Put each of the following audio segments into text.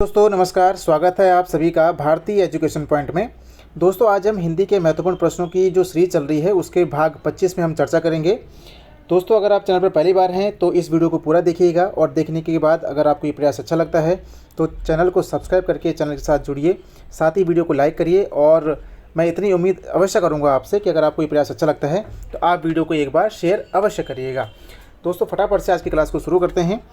दोस्तों नमस्कार, स्वागत है आप सभी का भारतीय एजुकेशन पॉइंट में। दोस्तों आज हम हिंदी के महत्वपूर्ण प्रश्नों की जो सीरीज चल रही है उसके भाग 25 में हम चर्चा करेंगे। दोस्तों अगर आप चैनल पर पहली बार हैं तो इस वीडियो को पूरा देखिएगा और देखने के बाद अगर आपको ये प्रयास अच्छा लगता है तो चैनल को सब्सक्राइब करके चैनल के साथ जुड़िए, साथ ही वीडियो को लाइक करिए। और मैं इतनी उम्मीद अवश्य करूँगा आपसे कि अगर आपको ये प्रयास अच्छा लगता है तो आप वीडियो को एक बार शेयर अवश्य करिएगा। दोस्तों फटाफट से आज की क्लास को शुरू करते हैं।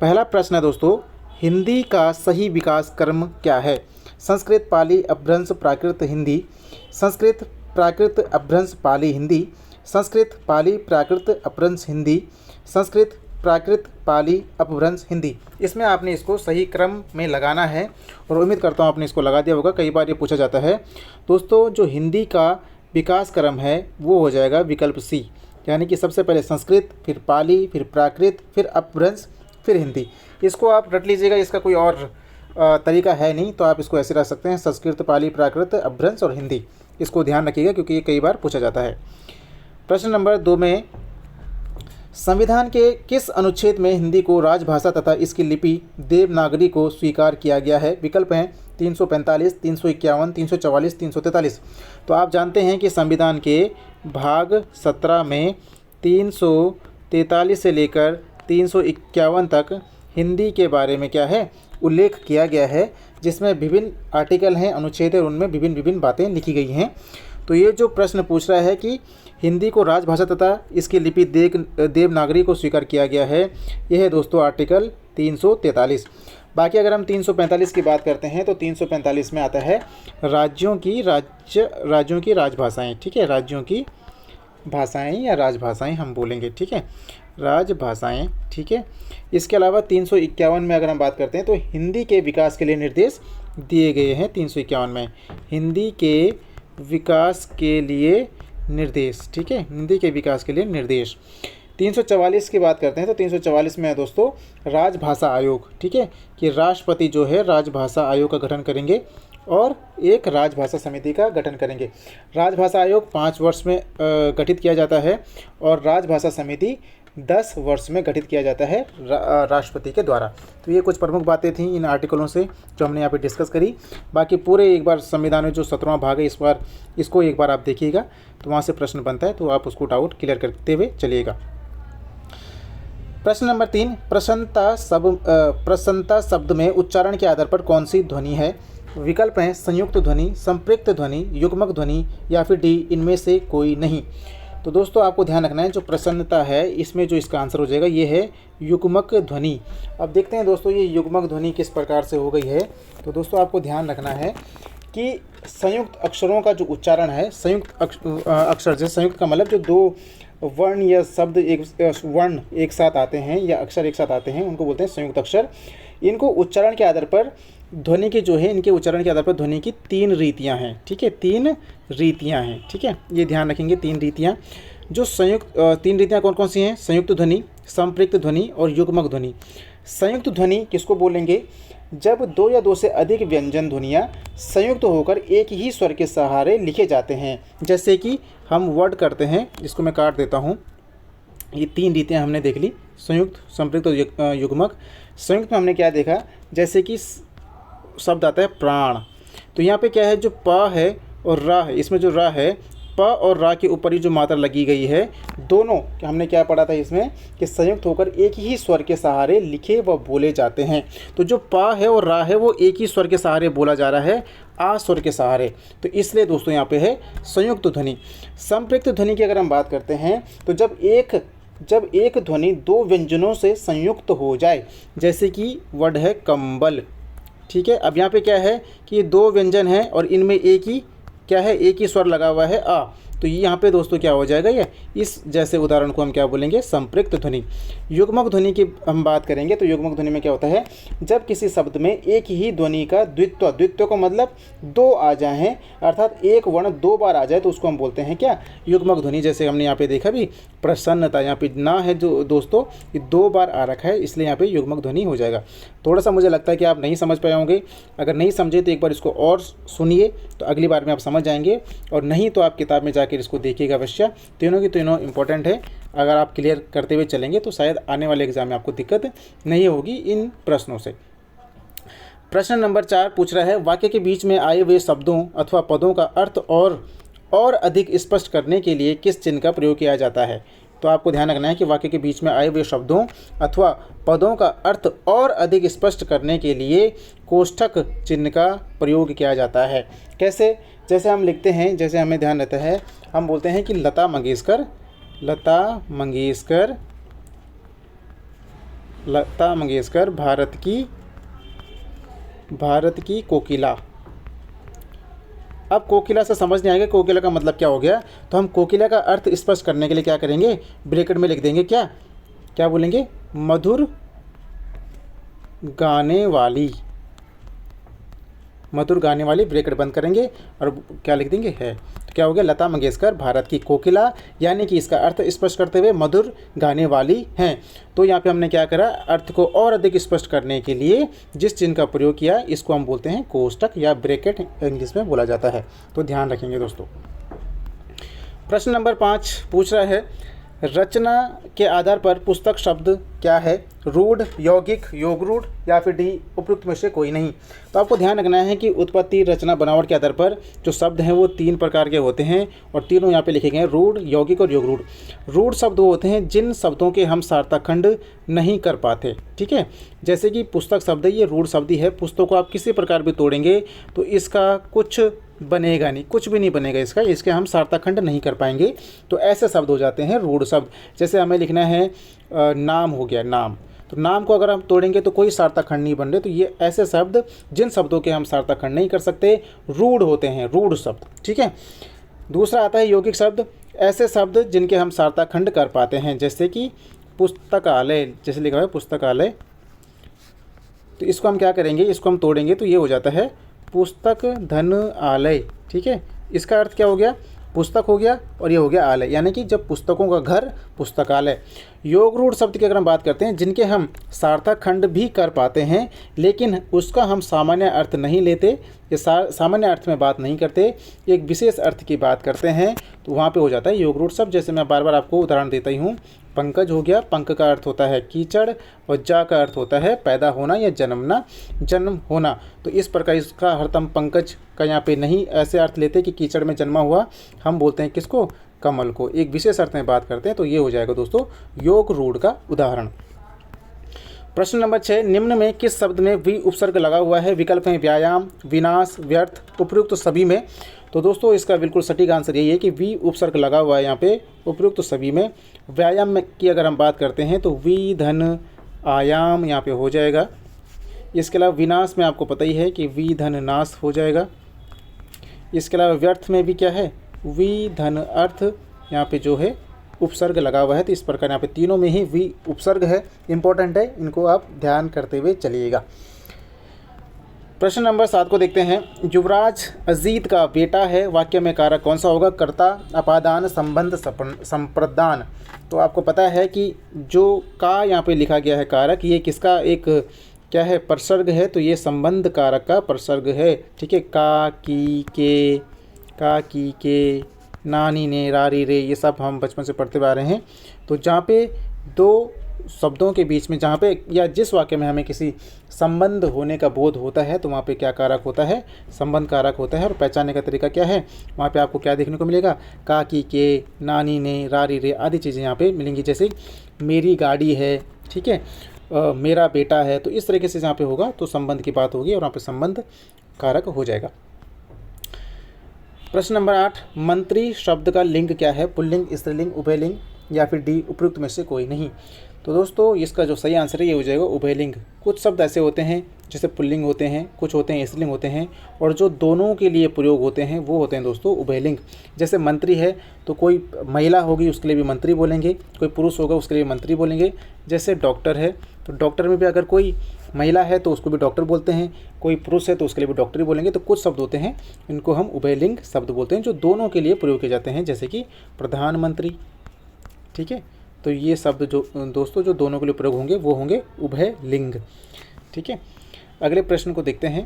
पहला प्रश्न है दोस्तों, हिंदी का सही विकास क्रम क्या है? संस्कृत पाली अपभ्रंश प्राकृत हिंदी, संस्कृत प्राकृत अपभ्रंश पाली हिंदी, संस्कृत पाली प्राकृत अपभ्रंश हिंदी, संस्कृत प्राकृत पाली अपभ्रंश हिंदी। इसमें आपने इसको सही क्रम में लगाना है और उम्मीद करता हूँ आपने इसको लगा दिया होगा। कई बार ये पूछा जाता है दोस्तों, जो हिंदी का विकास क्रम है वो हो जाएगा विकल्प सी, यानी कि सबसे पहले संस्कृत, फिर पाली, फिर प्राकृत, फिर अपभ्रंश, फिर हिंदी। इसको आप रट लीजिएगा, इसका कोई और तरीका है नहीं, तो आप इसको ऐसे रख सकते हैं, संस्कृत पाली प्राकृत अपभ्रंश और हिंदी। इसको ध्यान रखिएगा क्योंकि ये कई बार पूछा जाता है। प्रश्न नंबर 2 में, संविधान के किस अनुच्छेद में हिंदी को राजभाषा तथा इसकी लिपि देवनागरी को स्वीकार किया गया है? विकल्प हैं 345, 351, 344, 343। तो आप जानते हैं कि संविधान के भाग 17 में 343 से लेकर 351 तक हिंदी के बारे में क्या है, उल्लेख किया गया है, जिसमें विभिन्न आर्टिकल हैं, अनुच्छेद है, उनमें विभिन्न बातें लिखी गई हैं। तो ये जो प्रश्न पूछ रहा है कि हिंदी को राजभाषा तथा इसकी लिपि देवनागरी को स्वीकार किया गया है, यह है दोस्तों आर्टिकल 343। बाकी अगर हम 345 की बात करते हैं तो 345 में आता है राज्यों की राजभाषाएँ। ठीक है, राज्यों की भाषाएं या राजभाषाएं हम बोलेंगे। ठीक है, राजभाषाएं। ठीक है, इसके अलावा 351 में अगर हम बात करते हैं तो हिंदी के विकास के लिए निर्देश दिए गए हैं। 351 में हिंदी के विकास के लिए निर्देश। ठीक है, हिंदी के विकास के लिए निर्देश। 344 की बात करते हैं तो 344 में है दोस्तों राजभाषा आयोग। ठीक है, कि राष्ट्रपति जो है राजभाषा आयोग का गठन करेंगे और एक राजभाषा समिति का गठन करेंगे। राजभाषा आयोग 5 वर्ष में गठित किया जाता है और राजभाषा समिति 10 वर्ष में गठित किया जाता है राष्ट्रपति के द्वारा। तो ये कुछ प्रमुख बातें थी इन आर्टिकलों से जो हमने यहाँ पे डिस्कस करी। बाकी पूरे एक बार संविधान में जो 17वां भाग है, इस बार इसको एक बार आप देखिएगा तो वहाँ से प्रश्न बनता है, तो आप उसको डाउट क्लियर करते हुए चलिएगा। प्रश्न नंबर 3, प्रसन्नता शब्द में उच्चारण के आधार पर कौन सी ध्वनि है? विकल्प हैं संयुक्त ध्वनि, संपृक्त ध्वनि, युग्मक ध्वनि या फिर डी, इनमें से कोई नहीं। तो दोस्तों आपको ध्यान रखना है, जो प्रसन्नता है इसमें जो इसका आंसर हो जाएगा ये है युग्मक ध्वनि। अब देखते हैं दोस्तों ये युग्मक ध्वनि किस प्रकार से हो गई है। तो दोस्तों आपको ध्यान रखना है कि संयुक्त अक्षरों का जो उच्चारण है, संयुक्त अक्षर, जैसे संयुक्त का मतलब जो दो वर्ण या शब्द एक साथ आते हैं या अक्षर एक साथ आते हैं, उनको बोलते हैं संयुक्त अक्षर। इनको उच्चारण के आधार पर ध्वनि के जो है, इनके उच्चारण के आधार पर ध्वनि की 3 रीतियां हैं। ठीक है, 3 रीतियां हैं। ठीक है, ये ध्यान रखेंगे 3 रीतियां। जो संयुक्त 3 रीतियां कौन कौन सी हैं? संयुक्त ध्वनि, संपृक्त ध्वनि और युग्मक ध्वनि। संयुक्त ध्वनि किसको बोलेंगे? जब 2 या 2 से अधिक व्यंजन ध्वनियाँ संयुक्त होकर एक ही स्वर के सहारे लिखे जाते हैं। जैसे कि हम वर्ड करते हैं, इसको मैं काट देता हूँ। ये 3 रीतियाँ हमने देख ली, संयुक्त, संपृक्त और युग्मक। संयुक्त में हमने क्या देखा, जैसे कि शब्द आता है प्राण। तो यहाँ पे क्या है, जो प है और रा है, इसमें जो रा है, प और रा के ऊपर ही जो मात्रा लगी गई है, दोनों हमने क्या पढ़ा था इसमें कि संयुक्त होकर एक ही स्वर के सहारे लिखे व बोले जाते हैं। तो जो प है और रा है वो एक ही स्वर के सहारे बोला जा रहा है, आ स्वर के सहारे। तो इसलिए दोस्तों यहाँ पे है संयुक्त ध्वनि। संपृक्त ध्वनि की अगर हम बात करते हैं तो जब एक ध्वनि 2 व्यंजनों से संयुक्त हो जाए, जैसे कि वर्ड है कंबल। ठीक है, अब यहाँ पे क्या है कि ये 2 व्यंजन हैं और इनमें एक ही स्वर लगा हुआ है आ। तो यहाँ पे दोस्तों क्या हो जाएगा, ये इस जैसे उदाहरण को हम क्या बोलेंगे, संपृक्त ध्वनि। युग्मक ध्वनि की हम बात करेंगे तो युग्मक ध्वनि में क्या होता है, जब किसी शब्द में एक ही ध्वनि का द्वित्व को मतलब 2 आ जाए हैं, अर्थात एक वर्ण 2 बार आ जाए, तो उसको हम बोलते हैं क्या, युग्मक ध्वनि। जैसे हमने यहाँ पे देखा भी प्रसन्नता, यहाँ पे ना है जो दोस्तों, ये 2 बार आ रखा है, इसलिए यहाँ पे युग्मक ध्वनि हो जाएगा। थोड़ा सा मुझे लगता है कि आप नहीं समझ पाए होंगे। अगर नहीं समझे तो एक बार इसको और सुनिए, तो अगली बार में आप समझ जाएंगे, और नहीं तो आप किताब में जाकर इसको देखिएगा अवश्य। तीनों की तीनों इंपॉर्टेंट है। अगर आप क्लियर करते हुए चलेंगे तो शायद आने वाले एग्जाम में आपको दिक्कत नहीं होगी इन प्रश्नों से। प्रश्न नंबर 4 पूछ रहा है, वाक्य के बीच में आए हुए शब्दों अथवा पदों का अर्थ और अधिक स्पष्ट करने के लिए किस चिन्ह का प्रयोग किया जाता है। तो आपको ध्यान रखना है कि वाक्य के बीच में आए हुए शब्दों अथवा पदों का अर्थ और अधिक स्पष्ट करने के लिए कोष्ठक चिन्ह का प्रयोग किया जाता है। कैसे? जैसे हम लिखते हैं, जैसे हमें ध्यान रहता है, हम बोलते हैं कि लता मंगेशकर भारत की कोकिला। अब कोकिला से समझ नहीं आएगा कोकिला का मतलब क्या हो गया, तो हम कोकिला का अर्थ स्पष्ट करने के लिए क्या करेंगे, ब्रैकेट में लिख देंगे, क्या बोलेंगे, मधुर गाने वाली, ब्रैकेट बंद करेंगे और क्या लिख देंगे, है। तो क्या हो गया, लता मंगेशकर भारत की कोकिला, यानी कि इसका अर्थ स्पष्ट करते हुए मधुर गाने वाली हैं। तो यहाँ पे हमने क्या करा, अर्थ को और अधिक स्पष्ट करने के लिए जिस चिन्ह का प्रयोग किया, इसको हम बोलते हैं कोष्ठक या ब्रैकेट, इंग्लिश में बोला जाता है। तो ध्यान रखेंगे दोस्तों। प्रश्न नंबर 5 पूछ रहा है, रचना के आधार पर पुस्तक शब्द क्या है, रूढ़, यौगिक, योगरूढ़ या फिर डी उपयुक्त में से कोई नहीं। तो आपको ध्यान रखना है कि उत्पत्ति, रचना, बनावट के आधार पर जो शब्द हैं वो 3 प्रकार के होते हैं और तीनों यहाँ पे लिखे गए हैं, रूढ़, यौगिक और योगरूढ़। रूढ़ शब्द वो होते हैं जिन शब्दों के हम सार्थक खंड नहीं कर पाते, ठीक है। जैसे कि पुस्तक शब्द है, ये रूढ़ शब्द ही है। पुस्तक को आप किसी प्रकार भी तोड़ेंगे तो इसका कुछ बनेगा नहीं, कुछ भी नहीं बनेगा इसके हम सार्थक खंड नहीं कर पाएंगे। तो ऐसे शब्द हो जाते हैं रूढ़ शब्द। जैसे हमें लिखना है नाम हो गया, नाम, तो नाम को अगर हम तोड़ेंगे तो कोई सार्थक खंड नहीं बन रहे। तो ये ऐसे शब्द जिन शब्दों के हम सार्थक खंड नहीं कर सकते, रूढ़ होते हैं, रूढ़ शब्द, ठीक है। दूसरा आता है यौगिक शब्द, ऐसे शब्द जिनके हम सार्थक खंड कर पाते हैं, जैसे कि पुस्तकालय, जैसे लिखा है पुस्तकालय, तो इसको हम क्या करेंगे, इसको हम तोड़ेंगे तो ये हो जाता है पुस्तक धन आलय, ठीक है। इसका अर्थ क्या हो गया, पुस्तक हो गया और ये हो गया आलय, यानी कि जब पुस्तकों का घर पुस्तकालय। योगरूढ़ शब्द की अगर हम बात करते हैं, जिनके हम सार्थक खंड भी कर पाते हैं लेकिन उसका हम सामान्य अर्थ नहीं लेते, ये सामान्य अर्थ में बात नहीं करते, एक विशेष अर्थ की बात करते हैं, तो वहाँ पे हो जाता है योगरूढ़ शब्द। जैसे मैं बार बार आपको उदाहरण देता ही हूँ, पंकज हो गया, पंक का अर्थ होता है कीचड़ और जा का अर्थ होता है पैदा होना या जन्मना, जन्म होना। तो इस प्रकार इसका अर्थ हम पंकज का यहाँ पे नहीं ऐसे अर्थ लेते कि कीचड़ में जन्मा हुआ, हम बोलते हैं किसको, कमल को, एक विशेष अर्थ में बात करते हैं। तो ये हो जाएगा दोस्तों योगरूढ़ का उदाहरण। प्रश्न नंबर 6, निम्न में किस शब्द में वी उपसर्ग लगा हुआ है। विकल्प हैं व्यायाम, विनाश, व्यर्थ, उपयुक्त सभी में। तो दोस्तों इसका बिल्कुल सटीक आंसर यही है कि वी उपसर्ग लगा हुआ है यहाँ पे उपयुक्त सभी में। व्यायाम में की अगर हम बात करते हैं तो वी धन आयाम यहाँ पे हो जाएगा। इसके अलावा विनाश में आपको पता ही है कि वी धन नाश हो जाएगा। इसके अलावा व्यर्थ में भी क्या है, वी धन अर्थ यहाँ पे जो है उपसर्ग लगा हुआ है। तो इस प्रकार यहाँ पे तीनों में ही वी उपसर्ग है, इंपॉर्टेंट है, इनको आप ध्यान करते हुए चलिएगा। प्रश्न नंबर 7 को देखते हैं। युवराज अजीत का बेटा है, वाक्य में कारक कौन सा होगा, कर्ता, अपादान, संबंध, संप्रदान। तो आपको पता है कि जो का यहाँ पे लिखा गया है कारक, ये किसका एक क्या है, प्रसर्ग है। तो ये संबंध कारक का प्रसर्ग है, ठीक है। का, की के, नानी ने, रारी रे, ये सब हम बचपन से पढ़ते हुए आ रहे हैं। तो जहाँ पे दो शब्दों के बीच में, जहाँ पे या जिस वाक्य में हमें किसी संबंध होने का बोध होता है तो वहाँ पे क्या कारक होता है, संबंध कारक होता है। और पहचानने का तरीका क्या है, वहाँ पे आपको क्या देखने को मिलेगा, का, की के, नानी ने, रारी रे आदि चीज़ें यहाँ पे मिलेंगी। जैसे मेरी गाड़ी है, ठीक है, मेरा बेटा है। तो इस तरीके से यहाँ पे होगा तो संबंध की बात होगी और वहाँ पे संबंध कारक हो जाएगा। प्रश्न नंबर 8, मंत्री शब्द का लिंग क्या है, पुल्लिंग, स्त्रीलिंग, उभयलिंग या फिर डी उपयुक्त में से कोई नहीं। तो दोस्तों इसका जो सही आंसर है ये हो जाएगा उभयलिंग। कुछ शब्द ऐसे होते हैं जैसे पुल्लिंग होते हैं, कुछ होते हैं स्त्रीलिंग होते हैं, और जो दोनों के लिए प्रयोग होते हैं वो होते हैं दोस्तों उभयलिंग। जैसे मंत्री है तो कोई महिला होगी उसके लिए भी मंत्री बोलेंगे, कोई पुरुष होगा उसके लिए मंत्री बोलेंगे। जैसे डॉक्टर है तो डॉक्टर में भी अगर कोई महिला है तो उसको भी डॉक्टर बोलते हैं, कोई पुरुष है तो उसके लिए भी डॉक्टरी बोलेंगे। तो कुछ शब्द होते हैं इनको हम उभयलिंग शब्द बोलते हैं जो दोनों के लिए प्रयोग किए जाते हैं, जैसे कि प्रधानमंत्री, ठीक है। तो ये शब्द जो दोस्तों जो दोनों के लिए प्रयोग होंगे वो होंगे उभयलिंग, ठीक है। अगले प्रश्न को देखते हैं।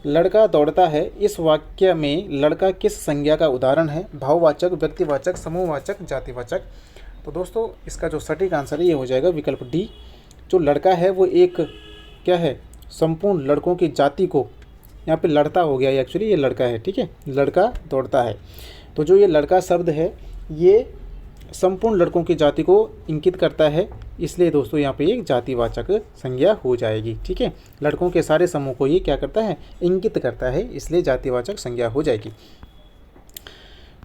लड़का दौड़ता है, इस वाक्य में लड़का किस संज्ञा का उदाहरण है, भाववाचक, व्यक्तिवाचक, समूहवाचक, जातिवाचक। तो दोस्तों इसका जो सटीक आंसर है ये हो जाएगा विकल्प डी। जो लड़का है वो एक क्या है, संपूर्ण लड़कों की जाति को, यहाँ पे लड़ता हो गया, एक्चुअली ये लड़का है, ठीक है, लड़का दौड़ता है। तो जो ये लड़का शब्द है ये संपूर्ण लड़कों की जाति को इंगित करता है, इसलिए दोस्तों यहाँ पे एक जातिवाचक संज्ञा हो जाएगी, ठीक है। लड़कों के सारे समूह को ये क्या करता है, इंगित करता है, इसलिए जातिवाचक संज्ञा हो जाएगी।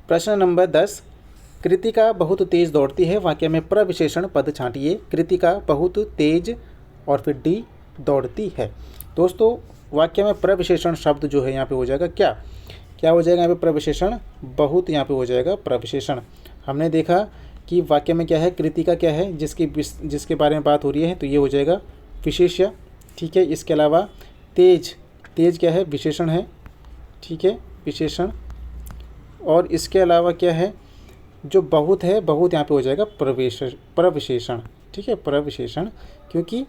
प्रश्न नंबर 10, कृतिका बहुत तेज दौड़ती है, वाक्य में प्रविशेषण पद छांटिए। कृतिका बहुत तेज और फिर डी दौड़ती है। दोस्तों वाक्य में प्रविशेषण शब्द जो है यहाँ पे हो जाएगा क्या हो जाएगा यहाँ पे प्रविशेषण, बहुत यहाँ पे हो जाएगा प्रविशेषण। हमने देखा कि वाक्य में क्या है, कृतिका क्या है जिसके बारे में बात हो रही है, तो ये हो जाएगा विशेष्य, ठीक है। इसके अलावा तेज क्या है, विशेषण है, ठीक है, विशेषण। और इसके अलावा क्या है, जो बहुत है, बहुत यहाँ पे हो जाएगा प्रविशेषण, ठीक है, प्रविशेषण, क्योंकि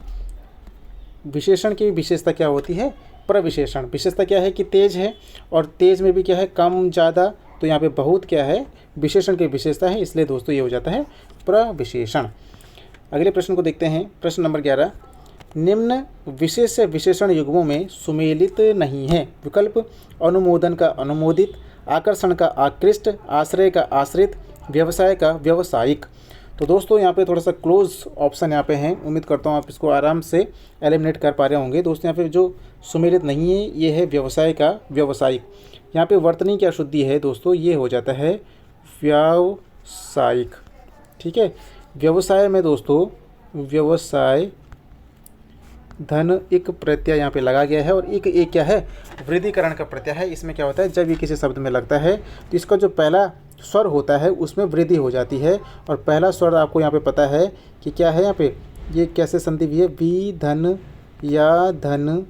विशेषण की विशेषता क्या होती है, प्रविशेषण। विशेषता क्या है कि तेज है, और तेज में भी क्या है, कम ज़्यादा, तो यहाँ पे बहुत क्या है, विशेषण की विशेषता है, इसलिए दोस्तों ये हो जाता है प्रविशेषण। अगले प्रश्न को देखते हैं, प्रश्न नंबर 11, निम्न विशेष्य विशेषण युग्मों में सुमेलित नहीं है। विकल्प अनुमोदन का अनुमोदित, आकर्षण का आकृष्ट, आश्रय का आश्रित, व्यवसाय का व्यवसायिक। तो दोस्तों यहाँ पे थोड़ा सा क्लोज ऑप्शन यहाँ पे हैं, उम्मीद करता हूँ आप इसको आराम से एलिमिनेट कर पा रहे होंगे। दोस्तों यहाँ पे जो सुमेलित नहीं है ये है व्यवसाय का व्यवसायिक। यहाँ पे वर्तनी की अशुद्धि है दोस्तों, ये हो जाता है व्यावसायिक, ठीक है। व्यवसाय में दोस्तों व्यवसाय धन एक प्रत्यय यहाँ पे लगा गया है, और एक क्या है, वृद्धिकरण का प्रत्यय है। इसमें क्या होता है, जब ये किसी शब्द में लगता है तो इसका जो पहला स्वर होता है उसमें वृद्धि हो जाती है, और पहला स्वर आपको यहाँ पे पता है कि क्या है, यहाँ पे ये कैसे संधि भी है, वी धन या धन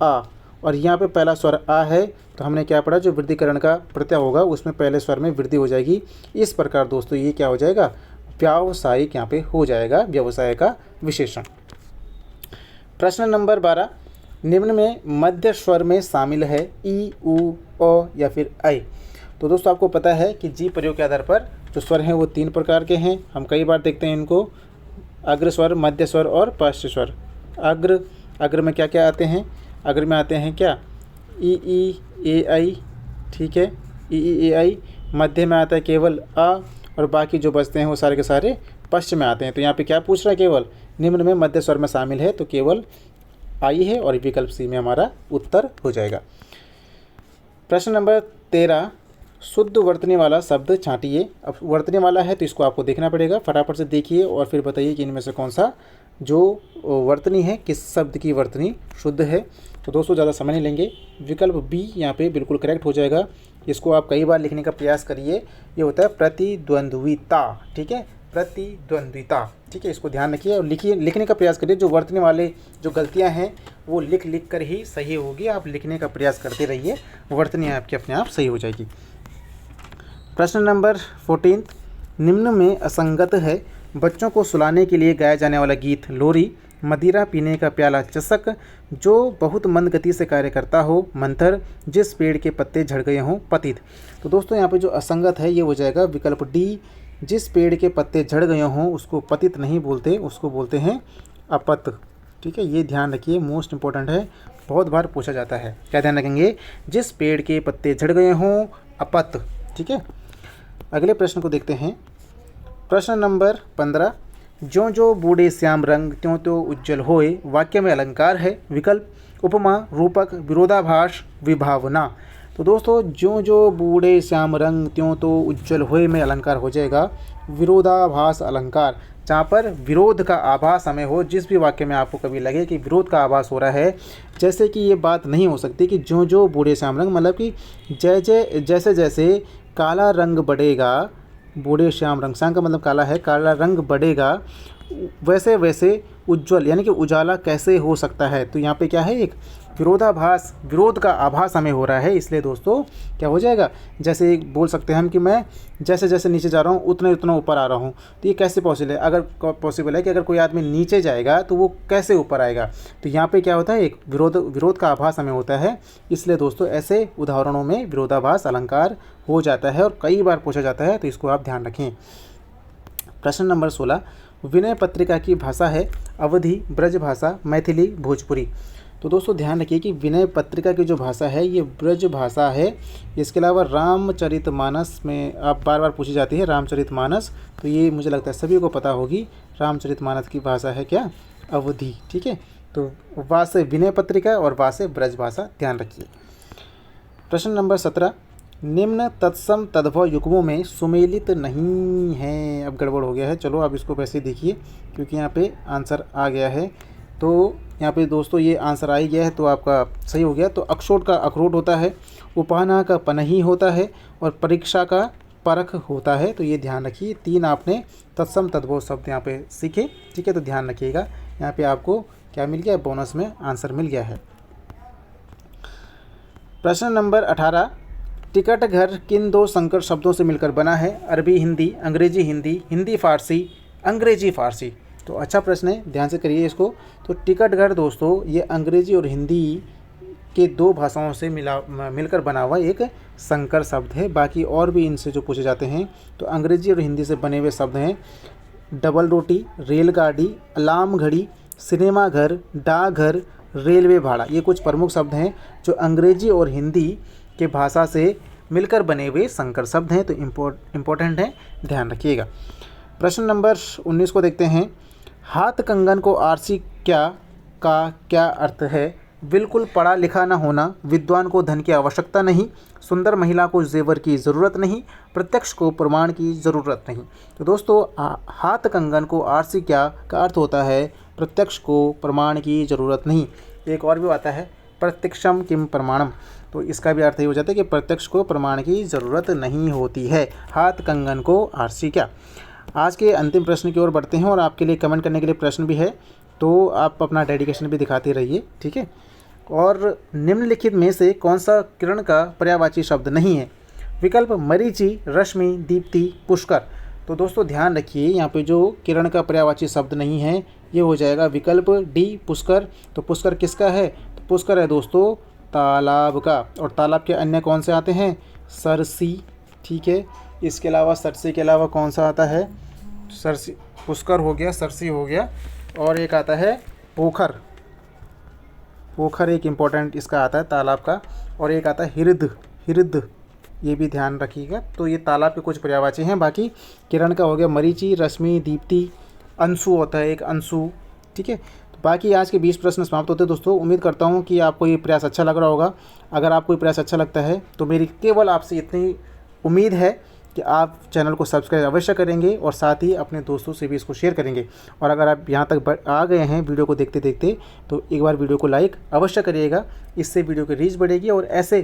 आ, और यहाँ पे पहला स्वर आ है, तो हमने क्या पढ़ा, जो वृद्धिकरण का प्रत्यय होगा उसमें पहले स्वर में वृद्धि हो जाएगी। इस प्रकार दोस्तों ये क्या हो जाएगा, व्यावसायिक यहाँ पे हो जाएगा, व्यवसाय का विशेषण। प्रश्न नंबर 12, निम्न में मध्य स्वर में शामिल है ई, उ, अ या फिर ऐ। तो दोस्तों आपको पता है कि जी प्रयोग के आधार पर जो स्वर हैं वो 3 प्रकार के हैं, हम कई बार देखते हैं इनको, अग्र स्वर, मध्य स्वर और पश्च स्वर। अग्र में क्या क्या आते हैं, अग्र में आते हैं क्या, ई, ए, आई, ठीक है, ई, ए, आई। मध्य में आता है केवल आ, और बाकी जो बचते हैं वो सारे के सारे पश्च में आते हैं। तो यहाँ पे क्या पूछ रहा है, केवल निम्न में मध्य स्वर में शामिल है, तो केवल आई है, और विकल्प सी में हमारा उत्तर हो जाएगा। प्रश्न नंबर 13, शुद्ध वर्तनी वाला शब्द छांटिए। अब वर्तनी वाला है तो इसको आपको देखना पड़ेगा, फटाफट से देखिए और फिर बताइए कि इनमें से कौन सा जो वर्तनी है, किस शब्द की वर्तनी शुद्ध है। तो दोस्तों ज़्यादा समय नहीं लेंगे, विकल्प बी यहाँ पे बिल्कुल करेक्ट हो जाएगा। इसको आप कई बार लिखने का प्रयास करिए, ये होता है प्रतिद्वंद्विता, ठीक है, प्रतिद्वंद्विता, ठीक है। इसको ध्यान रखिए और लिखने का प्रयास करिए। जो वर्तनी वाले जो गलतियां हैं वो लिख कर ही सही होगी, आप लिखने का प्रयास करते रहिए, वर्तनी आपकी अपने आप सही हो जाएगी। प्रश्न नंबर 14, निम्न में असंगत है। बच्चों को सुलाने के लिए गाया जाने वाला गीत लोरी, मदिरा पीने का प्याला चषक, जो बहुत मंद गति से कार्य करता हो मंथर, जिस पेड़ के पत्ते झड़ गए हों पतित। तो दोस्तों यहाँ पे जो असंगत है ये हो जाएगा विकल्प डी, जिस पेड़ के पत्ते झड़ गए हों उसको पतित नहीं बोलते, उसको बोलते हैं अपत, ठीक है। ये ध्यान रखिए, मोस्ट इंपॉर्टेंट है, बहुत बार पूछा जाता है। क्या ध्यान रखेंगे, जिस पेड़ के पत्ते झड़ गए हों अपत, ठीक है। अगले प्रश्न को देखते हैं, प्रश्न नंबर 15, ज्यों जो बूढ़े श्याम रंग त्यों त्यों उज्जवल होए। वाक्य में अलंकार है, विकल्प उपमा, रूपक, विरोधाभास, विभावना। तो दोस्तों ज्यों जो बूढ़े श्याम रंग त्यों तो उज्जवल होए में अलंकार हो जाएगा विरोधाभास अलंकार, जहाँ पर विरोध का आभास हमें हो। जिस भी वाक्य में आपको कभी लगे कि विरोध का आभास हो रहा है, जैसे कि ये बात नहीं हो सकती कि ज्यों जो बूढ़े श्याम रंग, मतलब कि जैसे जैसे काला रंग बढ़ेगा, बूढ़े श्याम रंग, श्याम का मतलब काला है, काला रंग बढ़ेगा, वैसे वैसे उज्जवल यानी कि उजाला कैसे हो सकता है। तो यहाँ पे क्या है, एक विरोधाभास, विरोध का आभास हमें हो रहा है, इसलिए दोस्तों क्या हो जाएगा, जैसे बोल सकते हैं हम कि मैं जैसे जैसे नीचे जा रहा हूँ उतना उतना ऊपर आ रहा हूँ। तो ये कैसे पॉसिबल है, अगर पॉसिबल है कि अगर कोई आदमी नीचे जाएगा तो वो कैसे ऊपर आएगा। तो यहाँ पे क्या होता है, एक विरोध का आभास हमें होता है, इसलिए दोस्तों ऐसे उदाहरणों में विरोधाभास अलंकार हो जाता है और कई बार पूछा जाता है, तो इसको आप ध्यान रखें। प्रश्न नंबर 16, विनय पत्रिका की भाषा है अवधी, ब्रज भाषा, मैथिली, भोजपुरी। तो दोस्तों ध्यान रखिए कि विनय पत्रिका की जो भाषा है ये ब्रज भाषा है। इसके अलावा रामचरितमानस में आप बार बार पूछी जाती है रामचरितमानस, तो ये मुझे लगता है सभी को पता होगी। रामचरितमानस की भाषा है क्या? अवधी। ठीक है, तो वा से विनय पत्रिका और वा से ब्रज भाषा, ध्यान रखिए। प्रश्न नंबर 17, निम्न तत्सम तद्भव युग्मों में सुमेलित नहीं है। अब गड़बड़ हो गया है, चलो आप इसको वैसे देखिए क्योंकि यहाँ पे आंसर आ गया है। तो यहाँ पे दोस्तों ये आंसर आ ही गया है तो आपका सही हो गया। तो अक्षोट का अखरोट होता है, उपाहना का पनही होता है और परीक्षा का परख होता है। तो ये ध्यान रखिए, 3 आपने तत्सम तद्भव शब्द यहाँ पे सीखे। ठीक है, तो ध्यान रखिएगा। यहाँ पे आपको क्या मिल गया? बोनस में आंसर मिल गया है। प्रश्न नंबर 18, टिकट घर किन 2 संकर शब्दों से मिलकर बना है? अरबी हिंदी, अंग्रेजी हिंदी, हिंदी फारसी, अंग्रेजी फारसी। तो अच्छा प्रश्न है, ध्यान से करिए इसको। तो टिकट घर दोस्तों ये अंग्रेजी और हिंदी के 2 भाषाओं से मिलकर बना हुआ एक संकर शब्द है। बाकी और भी इनसे जो पूछे जाते हैं तो अंग्रेजी और हिंदी से बने हुए शब्द हैं डबल रोटी, रेलगाड़ी, अलार्म घड़ी, सिनेमा घर, डाकघर, रेलवे भाड़ा। ये कुछ प्रमुख शब्द हैं जो अंग्रेजी और हिंदी के भाषा से मिलकर बने हुए संकर शब्द हैं। तो इम्पोर्टेंट है, ध्यान रखिएगा। प्रश्न नंबर 19 को देखते हैं। हाथ कंगन को आरसी का क्या अर्थ है? बिल्कुल पढ़ा लिखा न होना, विद्वान को धन की आवश्यकता नहीं, सुंदर महिला को जेवर की ज़रूरत नहीं, प्रत्यक्ष को प्रमाण की ज़रूरत नहीं। तो दोस्तों हाथ कंगन को आरसी का अर्थ होता है प्रत्यक्ष को प्रमाण की ज़रूरत नहीं। एक और भी आता है प्रत्यक्षम किम प्रमाणम, तो इसका भी अर्थ ये हो जाता है कि प्रत्यक्ष को प्रमाण की ज़रूरत नहीं होती है। हाथ कंगन को आरसी क्या। आज के अंतिम प्रश्न की ओर बढ़ते हैं और आपके लिए कमेंट करने के लिए प्रश्न भी है, तो आप अपना डेडिकेशन भी दिखाते रहिए। ठीक है, और निम्नलिखित में से कौन सा किरण का पर्यायवाची शब्द नहीं है? विकल्प मरीचि, रश्मि, दीप्ति, पुष्कर। तो दोस्तों ध्यान रखिए, यहाँ पे जो किरण का पर्यायवाची शब्द नहीं है ये हो जाएगा विकल्प डी, पुष्कर। तो पुष्कर किसका है? तो पुष्कर है दोस्तों तालाब का। और तालाब के अन्य कौन से आते हैं? सरसी। ठीक है, इसके अलावा सरसी के अलावा कौन सा आता है? सरसी, पुष्कर हो गया, सरसी हो गया, और एक आता है पोखर। पोखर एक इम्पोर्टेंट इसका आता है तालाब का, और एक आता है हिरद, ये भी ध्यान रखिएगा। तो ये तालाब के कुछ पर्यायवाची हैं। बाकी किरण का हो गया मरीचि, रश्मि, दीप्ति, अंशु होता है एक अंशु। ठीक है, तो बाकी आज के 20 प्रश्न समाप्त होते हैं दोस्तों। उम्मीद करता हूँ कि आपको ये प्रयास अच्छा लग रहा होगा। अगर आपको ये प्रयास अच्छा लगता है तो मेरी केवल आपसे इतनी उम्मीद है कि आप चैनल को सब्सक्राइब अवश्य करेंगे और साथ ही अपने दोस्तों से भी इसको शेयर करेंगे। और अगर आप यहाँ तक आ गए हैं वीडियो को देखते देखते तो एक बार वीडियो को लाइक अवश्य करिएगा। इससे वीडियो की रीच बढ़ेगी और ऐसे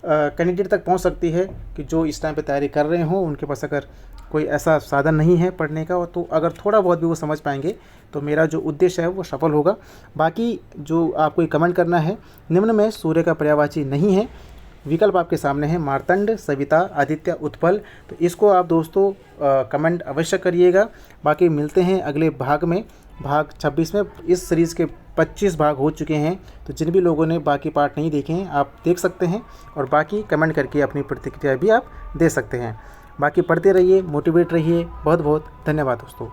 कैंडिडेट तक पहुँच सकती है कि जो इस टाइम पे तैयारी कर रहे हों, उनके पास अगर कोई ऐसा साधन नहीं है पढ़ने का, तो अगर थोड़ा बहुत भी वो समझ पाएंगे तो मेरा जो उद्देश्य है वो सफल होगा। बाकी जो आपको कमेंट करना है, निम्न में सूर्य का पर्यायवाची नहीं है। विकल्प आपके सामने है मार्तंड, सविता, आदित्य, उत्पल। तो इसको आप दोस्तों कमेंट अवश्य करिएगा। बाकी मिलते हैं अगले भाग में, भाग 26 में। इस सीरीज़ के 25 भाग हो चुके हैं, तो जिन भी लोगों ने बाकी पार्ट नहीं देखे हैं आप देख सकते हैं और बाकी कमेंट करके अपनी प्रतिक्रिया भी आप दे सकते हैं। बाकी पढ़ते रहिए, मोटिवेट रहिए। बहुत बहुत धन्यवाद दोस्तों।